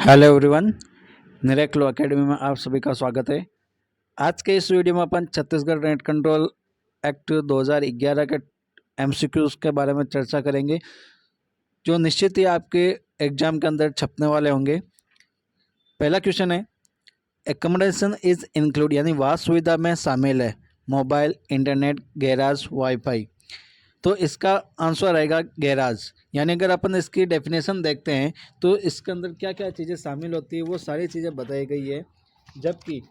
Hello everyone, निरेक्लो academy में आप सभी का स्वागत है। आज के इस वीडियो में अपन छत्तीसगढ़ रेंट कंट्रोल एक्ट 2011 के एमसीक्यूज के बारे में चर्चा करेंगे, जो निश्चित ही आपके एग्जाम के अंदर छपने वाले होंगे। पहला क्वेश्चन है, एकोमोडेशन इज इंक्लूड यानी वास सुविधा में शामिल है मोबाइल, इंटरनेट, गैराज, वाईफाई। तो इसका आंसर रहेगा गैराज। यानी अगर अपन इसकी डेफिनेशन देखते हैं तो इसके अंदर क्या क्या चीज़ें शामिल होती है वो सारी चीज़ें बताई गई है, जबकि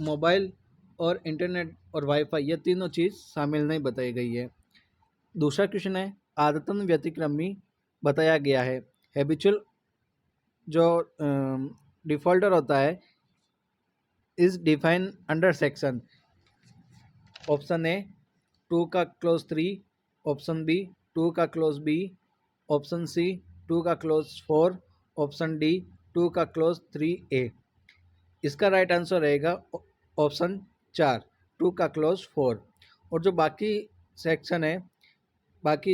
मोबाइल और इंटरनेट और वाईफाई ये तीनों चीज़ शामिल नहीं बताई गई है। दूसरा क्वेश्चन है, आदतन व्यतिक्रमी बताया गया है। हैबिचुअल जो डिफ़ॉल्टर होता है is define under section. Option A 2 का क्लोज 3, ऑप्शन बी 2 का क्लोज बी, ऑप्शन सी 2 का क्लोज 4, ऑप्शन डी 2 का क्लोज 3A। इसका राइट आंसर रहेगा ऑप्शन 4, 2 का क्लोज 4। और जो बाकी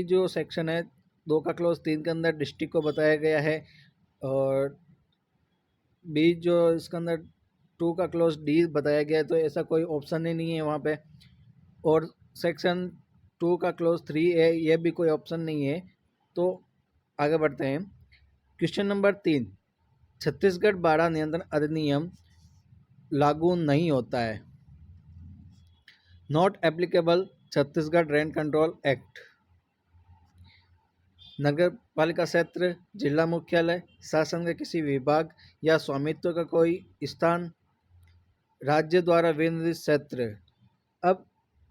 जो सेक्शन है 2 का क्लोज 3 के अंदर डिस्ट्रिक्ट को बताया गया है, और बी जो इसके अंदर 2 का क्लोज डी बताया गया है, तो ऐसा कोई ऑप्शन ही नहीं है वहाँ पे। और सेक्शन 2 का क्लोज 3A ये भी कोई ऑप्शन नहीं है। तो आगे बढ़ते हैं। क्वेश्चन नंबर 3, छत्तीसगढ़ बाड़ा नियंत्रण अधिनियम लागू नहीं होता है। Not applicable Chhattisgarh rent control act. नगर पालिका क्षेत्र, जिला मुख्यालय, शासन के किसी विभाग या स्वामित्व का कोई स्थान, राज्य द्वारा विनिर्दिष्ट क्षेत्र।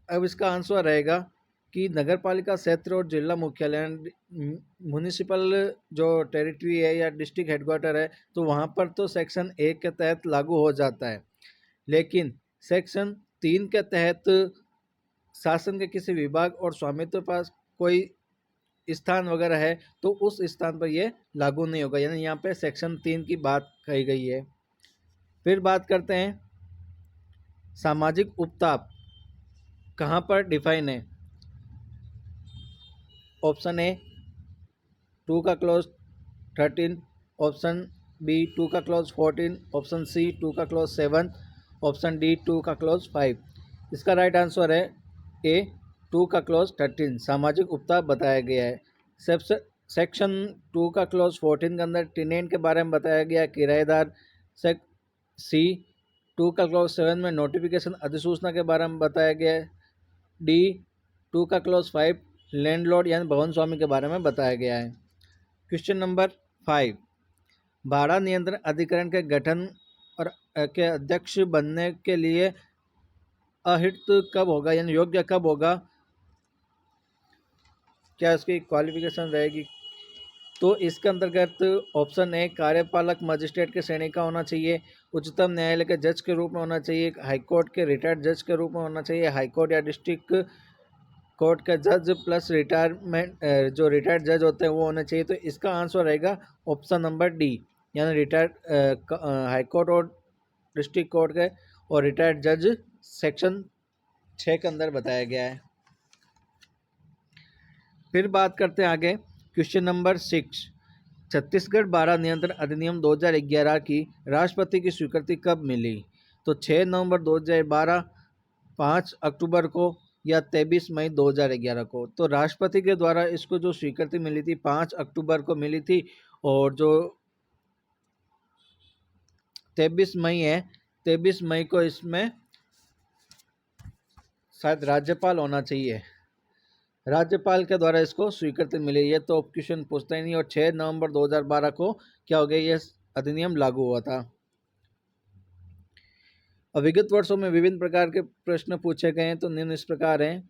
अब इसका आंसर रहेगा कि नगर पालिका क्षेत्र और जिला मुख्यालय म्यूनिसिपल जो टेरिटरी है या डिस्ट्रिक्ट हेडक्वार्टर है, तो वहाँ पर तो सेक्शन 1 के तहत लागू हो जाता है। लेकिन सेक्शन 3 के तहत शासन के किसी विभाग और स्वामित्व पास कोई स्थान वगैरह है तो उस स्थान पर यह लागू नहीं होगा। यानी यहाँ पे सेक्शन 3 की बात कही गई है। फिर बात करते हैं, सामाजिक उपताप कहाँ पर डिफाइन है। ऑप्शन ए 2 का क्लोज 13, ऑप्शन बी 2 का क्लोज 14, ऑप्शन सी 2 का क्लोज 7, ऑप्शन डी 2 का क्लोज 5। इसका राइट आंसर है ए 2 का क्लोज 13, सामाजिक उपताप बताया गया है। सेक्शन 2 का क्लोज 14 के अंदर टेनेंट के बारे में बताया गया, किराएदार। सी 2 का क्लोज 7 में नोटिफिकेशन अधिसूचना के बारे में बताया गया है। डी 2 का क्लोज 5 लैंडलॉर्ड यानी भवन स्वामी के बारे में बताया गया है। क्वेश्चन नंबर 5, भाड़ा नियंत्रण अधिकरण के गठन और के अध्यक्ष बनने के लिए अहित कब होगा यानी योग्य कब होगा, क्या इसकी क्वालिफिकेशन रहेगी। तो इसके अंतर्गत ऑप्शन ए कार्यपालक मजिस्ट्रेट के श्रेणी का होना चाहिए, उच्चतम न्यायालय के जज के रूप में होना चाहिए, हाईकोर्ट के रिटायर्ड जज के रूप में होना चाहिए, हाईकोर्ट या डिस्ट्रिक्ट कोर्ट का जज प्लस रिटायरमेंट जो रिटायर्ड जज होते हैं वो होने चाहिए। तो इसका आंसर रहेगा ऑप्शन नंबर डी, यानी रिटायर्ड हाईकोर्ट और डिस्ट्रिक्ट कोर्ट के और रिटायर्ड जज सेक्शन 6 के अंदर बताया गया है। फिर बात करते हैं आगे, क्वेश्चन नंबर 6, छत्तीसगढ़ बाड़ा नियंत्रण अधिनियम 2011 की राष्ट्रपति की स्वीकृति कब मिली। तो 6 नवंबर 2012, 5 अक्टूबर को या 23 मई 2011 को। तो राष्ट्रपति के द्वारा इसको जो स्वीकृति मिली थी 5 अक्टूबर को मिली थी, और जो 23 मई है, 23 मई को इसमें शायद राज्यपाल होना चाहिए, राज्यपाल के द्वारा इसको स्वीकृति मिली है। तो क्वेश्चन पूछता ही नहीं। और 6 नवंबर 2012 को क्या हो गया, ये अधिनियम लागू हुआ था। विगत वर्षों में विभिन्न प्रकार के प्रश्न पूछे गए हैं, तो निम्न इस प्रकार हैं।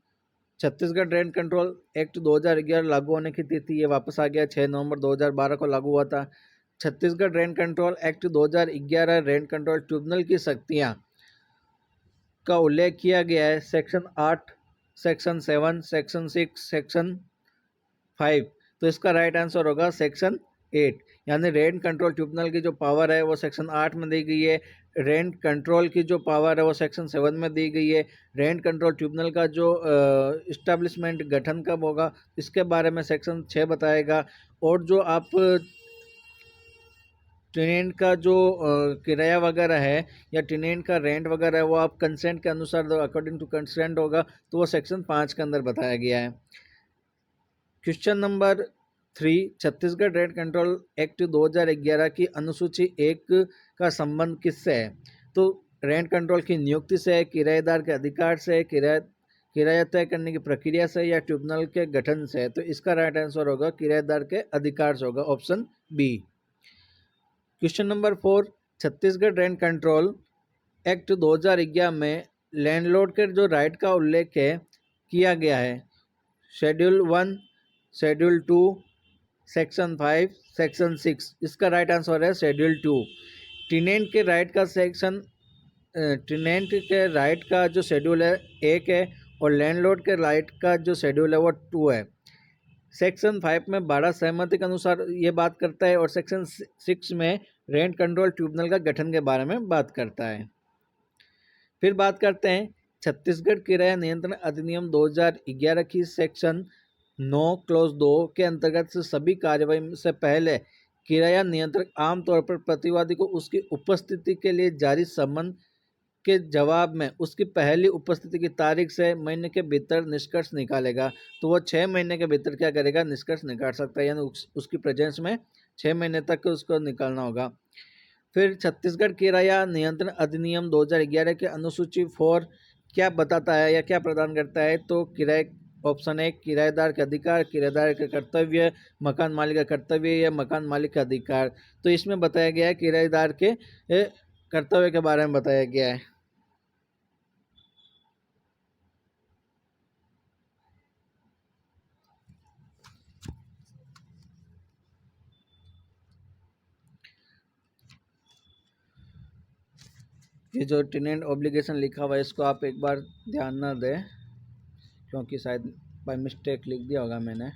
छत्तीसगढ़ रेंट कंट्रोल एक्ट 2011 लागू होने की तिथि ये वापस आ गया, 6 नवंबर 2012 को लागू हुआ था। Chhattisgarh rent control act 2011 rent control tribunal की शक्तियाँ का उल्लेख किया गया है सेक्शन 8, सेक्शन 7, सेक्शन 6, सेक्शन 5। तो इसका राइट आंसर होगा सेक्शन 8, यानी रेंट कंट्रोल ट्रिब्यूनल की जो पावर है वो सेक्शन 8 में दी गई है, रेंट कंट्रोल की जो पावर है वो सेक्शन 7 में दी गई है। रेंट कंट्रोल ट्रिब्यूनल का जो इस्टेब्लिशमेंट गठन कब होगा इसके बारे में सेक्शन 6 बताएगा। और जो आप टेनेंट का जो किराया वगैरह है या टेनेंट का रेंट वगैरह है वो आप कंसेंट के अनुसार दो, अकॉर्डिंग टू कंसेंट होगा, तो वो सेक्शन 5 के अंदर बताया गया है। Question number 3, Chhattisgarh rent control act 2011 की अनुसूची 1 का संबंध किससे है? तो रेंट कंट्रोल की नियुक्ति से है, किराएदार के अधिकार से, किराया तय करने की प्रक्रिया से, या ट्रिब्यूनल के गठन से है। तो इसका राइट आंसर होगा किराएदार के अधिकार से होगा, option B. Question number 4, Chhattisgarh rent control act 2011 में लैंडलॉर्ड के जो राइट का उल्लेख है किया गया है, शेड्यूल 1, शेड्यूल 2, सेक्शन 5, सेक्शन 6। इसका राइट आंसर है शेड्यूल 2। टेनेंट के राइट का सेक्शन टेनेंट के राइट का जो शेड्यूल है 1 है, और लैंडलॉर्ड के राइट का जो शेड्यूल है वो 2 है। सेक्शन 5 में 12 सहमति के अनुसार ये बात करता है, और सेक्शन 6 में रेंट कंट्रोल ट्रिब्यूनल का गठन के बारे में बात करता है। फिर बात करते हैं छत्तीसगढ़ किराया नियंत्रण अधिनियम 2011 की सेक्शन 9 क्लॉज 2 के अंतर्गत से सभी कार्यवाही से पहले किराया नियंत्रक आमतौर पर प्रतिवादी को उसकी उपस्थिति के लिए जारी सम्मन के जवाब में उसकी पहली उपस्थिति की तारीख से महीने के भीतर निष्कर्ष निकालेगा। तो वो 6 महीने के भीतर क्या करेगा, निष्कर्ष निकाल सकता है, यानी उसकी प्रेजेंस में 6 महीने तक उसको निकालना होगा। फिर छत्तीसगढ़ किराया नियंत्रण अधिनियम 2011 के अनुसूची 4 क्या बताता है या क्या प्रदान करता है? तो किराए, ऑप्शन 1 किराएदार के अधिकार, किराएदार के कर्तव्य, मकान मालिक का कर्तव्य, या मकान मालिक का अधिकार। तो इसमें बताया गया है किराएदार के कर्तव्य के बारे में बताया गया है। ये जो टेनेंट ऑब्लिगेशन लिखा हुआ है इसको आप एक बार ध्यान ना दें, क्योंकि शायद बाय मिस्टेक लिख दिया होगा मैंने।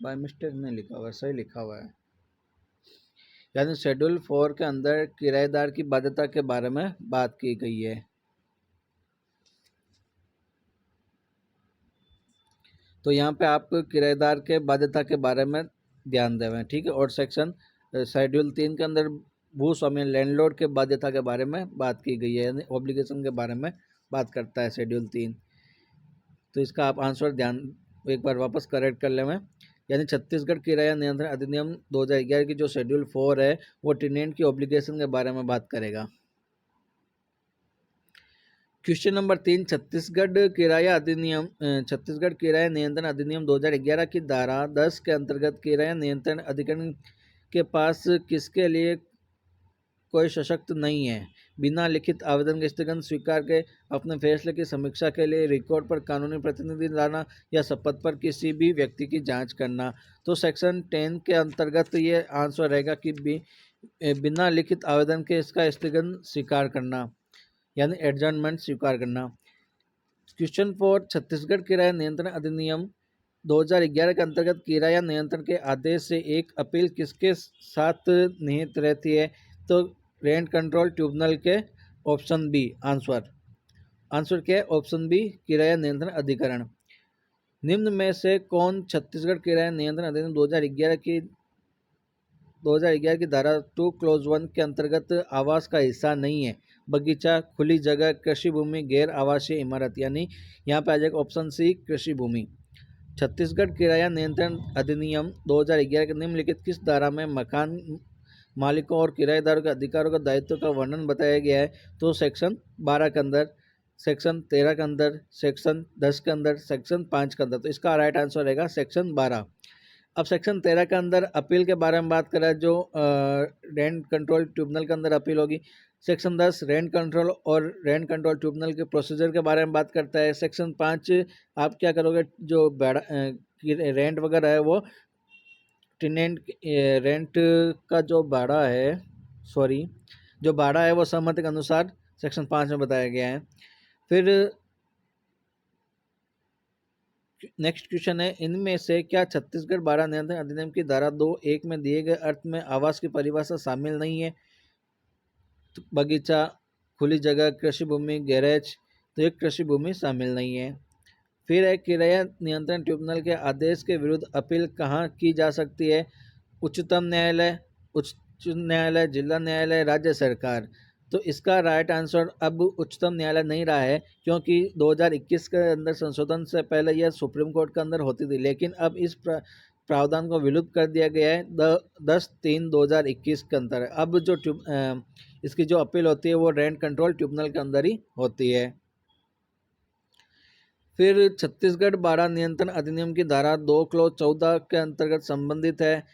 बाय मिस्टेक नहीं लिखा हुआ है, सही लिखा हुआ है। यानी शेड्यूल 4 के अंदर किराएदार की बाध्यता के बारे में बात की गई है। तो यहाँ पे आप किराएदार के बाध्यता के बारे में ध्यान देवें, ठीक है। और सेक्शन शेड्यूल 3 के अंदर भूस्वामी लैंडलॉर्ड के बाध्यता के बारे में बात की गई है, यानी ऑब्लिगेशन के बारे में बात करता है शेड्यूल 3। तो इसका आप आंसर ध्यान एक बार वापस करेक्ट कर लें। यानी छत्तीसगढ़ किराया नियंत्रण अधिनियम 2011 की जो शेड्यूल 4 है वो टेनेंट की ऑब्लिगेशन के बारे में बात करेगा। क्वेश्चन नंबर 3, छत्तीसगढ़ किराया नियंत्रण अधिनियम 2011 की धारा 10 के अंतर्गत किराया नियंत्रण अधिकरण के पास किसके लिए कोई सशक्त नहीं है बिना लिखित आवेदन के स्थगन स्वीकार के अपने फैसले की समीक्षा के लिए रिकॉर्ड पर कानूनी प्रतिनिधि लाना या शपथ पर किसी भी व्यक्ति की जांच करना। तो सेक्शन 10 के अंतर्गत ये आंसर रहेगा कि बिना लिखित आवेदन के इसका स्थगन स्वीकार करना, यानी एडजर्नमेंट स्वीकार करना। क्वेश्चन 4, छत्तीसगढ़ किराया नियंत्रण अधिनियम 2011 के अंतर्गत किराया नियंत्रण के आदेश से एक अपील किसके साथ निहित रहती है? तो रेंट कंट्रोल ट्रिब्यूनल के, ऑप्शन बी आंसर क्या है? ऑप्शन बी किराया नियंत्रण अधिकरण। निम्न में से कौन छत्तीसगढ़ किराया नियंत्रण अधिनियम 2011 की धारा 2 क्लॉज 1 के अंतर्गत आवास का हिस्सा नहीं है? बगीचा, खुली जगह, कृषि भूमि, गैर आवासीय इमारत, यानी यहाँ पे आ जाएगा ऑप्शन सी कृषि भूमि। छत्तीसगढ़ किराया नियंत्रण अधिनियम 2011 के निम्नलिखित किस धारा में मकान मालिकों और किराएदारों के अधिकारों का दायित्व का वर्णन बताया गया है? तो सेक्शन 12 के अंदर, सेक्शन 13 के अंदर, सेक्शन 10 के अंदर, सेक्शन 5 के अंदर। तो इसका राइट आंसर रहेगा सेक्शन 12। अब सेक्शन 13 के अंदर अपील के बारे में बात करें, जो रेंट कंट्रोल ट्रिब्यूनल के अंदर अपील होगी। सेक्शन 10 रेंट कंट्रोल और रेंट कंट्रोल ट्रिब्यूनल के प्रोसीजर के बारे में बात करता है। सेक्शन 5 आप क्या करोगे, जो रेंट वगैरह है वो टेनेंट रेंट का जो भाड़ा है, जो भाड़ा है वो सहमति के अनुसार सेक्शन 5 में बताया गया है। फिर नेक्स्ट क्वेश्चन है, इनमें से क्या छत्तीसगढ़ बाड़ा नियंत्रण अधिनियम की धारा 2(1) में दिए गए अर्थ में आवास की परिभाषा शामिल नहीं है? तो बगीचा, खुली जगह, कृषि भूमि, गैरेज। तो एक कृषि भूमि शामिल नहीं है। फिर है किराया नियंत्रण ट्रिब्यूनल के आदेश के विरुद्ध अपील कहाँ की जा सकती है? उच्चतम न्यायालय, उच्च न्यायालय, जिला न्यायालय, राज्य सरकार। तो इसका राइट आंसर अब उच्चतम न्यायालय नहीं रहा है, क्योंकि 2021 के अंदर संशोधन से पहले यह सुप्रीम कोर्ट के अंदर होती थी, लेकिन अब इस प्रावधान को विलुप्त कर दिया गया है 10/3/2021 के अंदर। अब जो इसकी जो अपील होती है वो रेंट कंट्रोल ट्रिब्यूनल के अंदर ही होती है। फिर छत्तीसगढ़ बाड़ा नियंत्रण अधिनियम की धारा 2 क्लॉज 14 के अंतर्गत संबंधित है।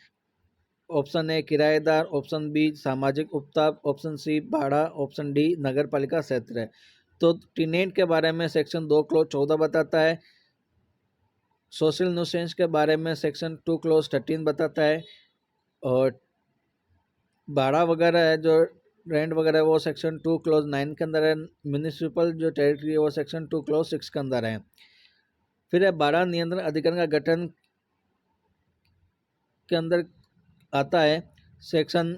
ऑप्शन ए किराएदार, ऑप्शन बी सामाजिक उपताप, ऑप्शन सी भाड़ा, ऑप्शन डी नगर पालिका क्षेत्र है। तो टीनेंट के बारे में सेक्शन 2 क्लॉज 14 बताता है। सोशल न्यूसेंस के बारे में सेक्शन 2 क्लॉज 13 बताता है। और भाड़ा वगैरह है जो रेंट वगैरह वो सेक्शन 2 क्लॉज 9 के अंदर है। म्यूनिसिपल जो टेरिटरी है वो सेक्शन 2 क्लॉज 6 के अंदर है। फिर है भाड़ा नियंत्रण अधिकरण का गठन के अंदर आता है सेक्शन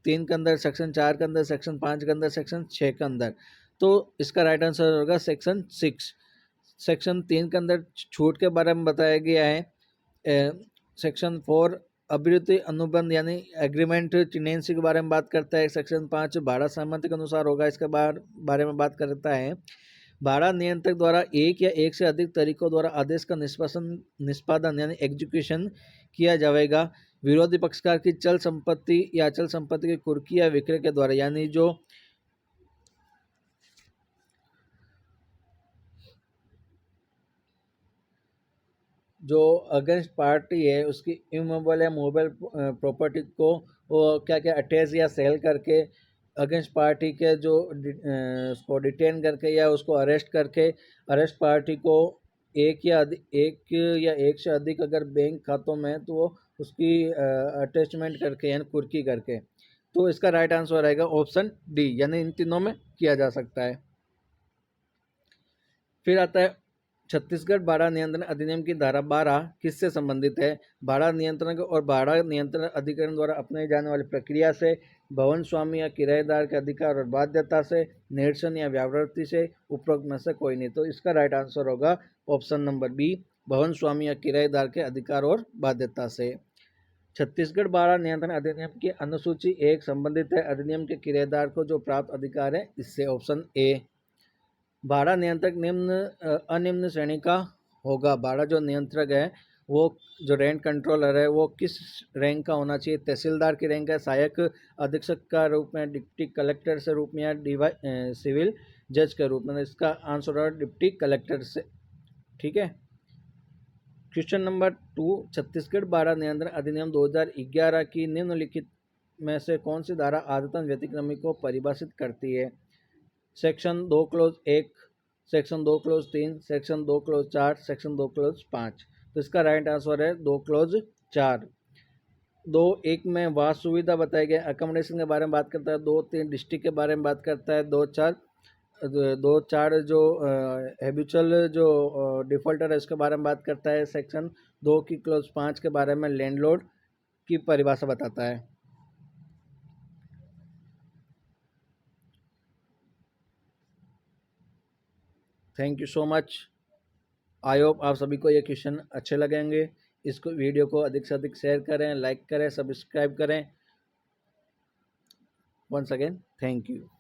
3 के अंदर, सेक्शन 4 के अंदर, सेक्शन 5 के अंदर, सेक्शन 6 के अंदर। तो इसका राइट आंसर होगा सेक्शन 6। सेक्शन 3 के अंदर छूट के बारे में बताया गया है। सेक्शन 4 अभिवृत्ति अनुबंध यानी एग्रीमेंट टेनेंसी के बारे में बात करता है। सेक्शन 5 भाड़ा सहमति के अनुसार होगा, इसके बारे में बात करता है। भाड़ा नियंत्रक द्वारा एक या एक से अधिक तरीकों द्वारा आदेश का निष्पादन यानी एग्जीक्यूशन किया जाएगा। विरोधी पक्षकार की चल संपत्ति या अचल संपत्ति की कुर्की या विक्रय के द्वारा, यानी जो अगेंस्ट पार्टी है उसकी इमूवेबल या मूवेबल प्रॉपर्टी को वो क्या क्या अटैच या सेल करके अगेंस्ट पार्टी के जो उसको डिटेन करके या उसको अरेस्ट करके अरेस्ट पार्टी को एक या एक से अधिक अगर बैंक खातों में तो वो उसकी अटैचमेंट करके यानी कुर्की करके। तो इसका राइट आंसर रहेगा ऑप्शन डी, यानी इन तीनों में किया जा सकता है। फिर आता है छत्तीसगढ़ भाड़ा नियंत्रण अधिनियम की धारा 12 किससे संबंधित है? भाड़ा नियंत्रण और भाड़ा नियंत्रण अधिकरण द्वारा अपनाई जाने वाली प्रक्रिया से, भवन स्वामी या किराएदार के अधिकार और बाध्यता से, निरसन या व्यावृत्ति से, उपरोक्त में से कोई नहीं। तो इसका राइट आंसर होगा ऑप्शन नंबर बी, भवन स्वामी या किराएदार के अधिकार और बाध्यता से। छत्तीसगढ़ भाड़ा नियंत्रण अधिनियम की अनुसूची 1 संबंधित है अधिनियम के किराएदार को जो प्राप्त अधिकार है इससे। Option A. भाड़ा नियंत्रक अनिम्न श्रेणी का होगा। भाड़ा जो नियंत्रक है वो जो रेंट कंट्रोलर है वो किस रैंक का होना चाहिए? तहसीलदार की रैंक है, सहायक अधीक्षक का रूप में, डिप्टी कलेक्टर से रूप में, या सिविल जज के रूप में। इसका आंसर है डिप्टी कलेक्टर से। ठीक है। क्वेश्चन नंबर 2, छत्तीसगढ़ भाड़ा नियंत्रण अधिनियम 2011 की निम्नलिखित में से कौन सी धारा आदतन व्यतिक्रमी को परिभाषित करती है? Section 2 close 1, section 2 close 3, section 2 close 4, section 2 close 5। तो इसका राइट आंसर है 2 क्लोज 4। 2.1 में वास सुविधा बताई गई, अकोमोडेशन के बारे में बात करता है। 2.3 डिस्ट्रिक्ट के बारे में बात करता है। 2.4 जो हैबिचुअल जो डिफॉल्टर है उसके बारे में बात करता है। सेक्शन 2 की क्लोज 5 के बारे में लैंडलॉर्ड की परिभाषा बताता है। Thank you so much. I hope आप सभी को ये क्वेश्चन अच्छे लगेंगे। इसको वीडियो को अधिक से अधिक शेयर करें, लाइक करें, सब्सक्राइब करें। Once again thank you.